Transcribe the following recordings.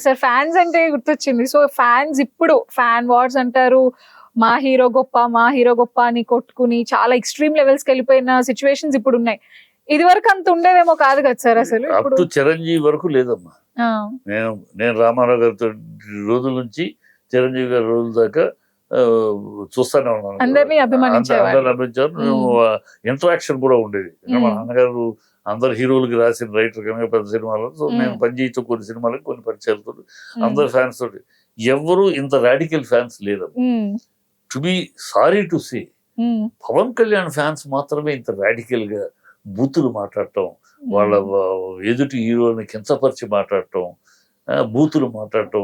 Sir fans అంటే గుర్తొచ్చింది. So fans ఇప్పుడు ఫ్యాన్ వార్స్ అంటారు. మా హీరో గొప్ప, మా హీరో గొప్ప అని కొట్టుకుని చాలా ఎక్స్‌ట్రీమ్ లెవెల్స్‌కి వెళ్ళిపోయిన సిట్యుయేషన్స్ ఇప్పుడున్నాయి. ఇదివరకు అంత ఉండేవేమో కాదు కదా సార్ అసలు. అప్ ఇప్పుడు టు చిరంజీవి వరకు లేదమ్మా. ఆ! నేను నేను రామారావు గారితో రోజుల నుంచి చిరంజీవి గారి రోజుల దాకా చూస్తానే ఉన్నాను. అందరినీ అభిమానించేవాళ్ళు. అందరిని అభిమానించారు. ఇంటరాక్షన్ కూడా ఉండేది. మా నాన్నగారు అందరు హీరోలకి రాసిన రైటర్ కనుక పెద్ద సినిమాలో. సో నేను పనిచేయచ్చు కొన్ని సినిమాలకు కొన్ని పరిచయాలతో అందరు ఫ్యాన్స్ తోటి. ఎవరు ఇంత రాడికల్ ఫ్యాన్స్ లేరు. To be sorry to say Pawan Kalyan fans మాత్రమే ఇంత రాడికల్ గా బూతులు మాట్లాడటం, వాళ్ళ ఎదుటి హీరోని కించపరిచి మాట్లాడటం, బూతులు మాట్లాడటం,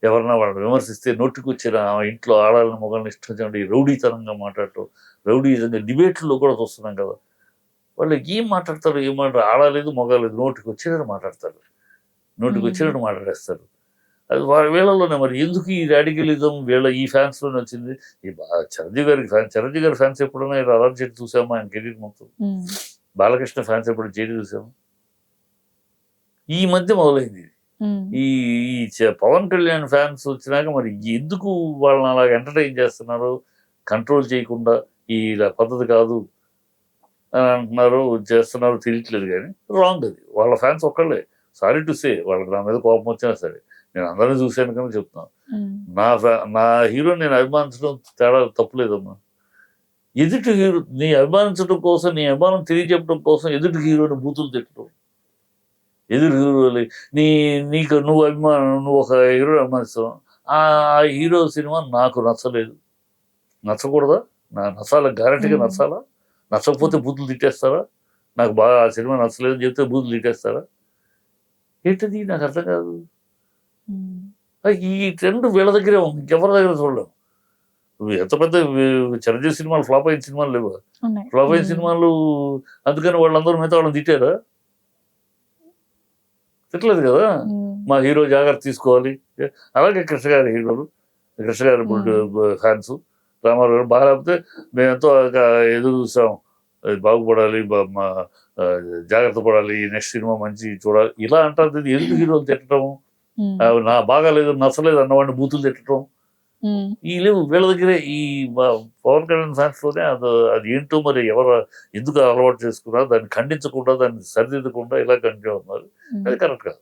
ఎవరన్నా వాళ్ళని విమర్శిస్తే నోటికొచ్చిన ఇంట్లో ఆడాలని మొగాళ్ళని ఇష్టం వచ్చినట్టు రౌడీతనంగా మాట్లాడటం, రౌడీతంగా డిబేట్లో కూడా చూస్తున్నాం కదా. వాళ్ళు ఏం మాట్లాడతారు, ఆడలేదు మొగాలేదు, నోటికి వచ్చినట్టు మాట్లాడతారు, నోటికి వచ్చినట్టు మాట్లాడేస్తారు. అది వాళ్ళ వీళ్ళలోనే. మరి ఎందుకు ఈ రాడికలిజం వీళ్ళ ఈ ఫ్యాన్స్లోనే వచ్చింది? ఈ చిరంజీవి గారి ఫ్యాన్స్ ఎప్పుడైనా అలర్ట్ చెట్టు చూసామా ఆయన కెరీర్ మొత్తం? బాలకృష్ణ ఫ్యాన్స్ ఎప్పుడు జేడీ చూసాము? ఈ మధ్య మొదలైంది. ఈ పవన్ కళ్యాణ్ ఫ్యాన్స్ వచ్చినాక మరి ఎందుకు వాళ్ళని అలాగ ఎంటర్టైన్ చేస్తున్నారు, కంట్రోల్ చేయకుండా ఈ పద్ధతి కాదు అని అంటున్నారు, చేస్తున్నారు తెలియట్లేదు. కానీ రాంగ్ అది. వాళ్ళ ఫ్యాన్స్ ఒక్కళ్ళే. సారీ టు సే, వాళ్ళకి నా మీద కోపం వచ్చినా సరే నేను అందరినీ చూశాను కానీ చెప్తున్నాను. నా హీరో నేను అభిమానించడం తేడా తప్పులేదమ్మా. ఎదుటి హీరో నీ అభిమానించడం కోసం, నీ అభిమానం తెలియజెప్పడం కోసం ఎదుటి హీరోని బూతులు తిట్టడం, ఎదురు హీరోలు నీకు నువ్వు ఒక హీరో అభిమానిస్తావు, ఆ హీరో సినిమా నాకు నచ్చలేదు, నచ్చకూడదా? నచ్చాలా? గ్యారెంటీగా నచ్చాలా? నచ్చకపోతే బూతులు తిట్టేస్తారా? నాకు బాగా ఆ సినిమా నచ్చలేదని చెప్తే బూతులు తిట్టేస్తారా? ఏంటది నాకు అర్థం కాదు. ఈ ట్రెండ్ వీళ్ళ దగ్గరే ఉంది, ఇంకెవరి దగ్గర చూడలేము. ఎంత పెద్ద చిరంజీవి సినిమాలు ఫ్లాప్ అయిన సినిమాలు లేవు. ఫ్లాప్ అయిన సినిమాలు అందుకని వాళ్ళందరూ మిగతా వాళ్ళని తిట్టారా? తిట్టలేదు కదా. మా హీరో జాగ్రత్త తీసుకోవాలి. అలాగే కృష్ణ గారి హీరోలు, కృష్ణ గారి ఫ్యాన్స్ రామారావు గారు బాగా లేకపోతే మేము ఎంతో ఎదురు చూసాం, బాగుపడాలి, జాగ్రత్త పడాలి, నెక్స్ట్ సినిమా మంచి చూడాలి ఇలా అంటారు. ఎందుకు హీరోలు తిట్టడం, నా బాగాలేదు నచ్చలేదు అన్నవాడిని బూతులు తిట్టడం ఈ లేవు వీళ్ళ దగ్గరే. ఈ పవన్ కళ్యాణ్ ఫ్యాన్స్ లోనే అది ఏంటో మరి ఎవరు ఎందుకు అలవాటు చేసుకున్నారు, దాన్ని ఖండించకుండా దాన్ని సరిదిద్దకుండా ఇలా కంటిన్యూ అవుతున్నారు. అది కరెక్ట్ కాదు.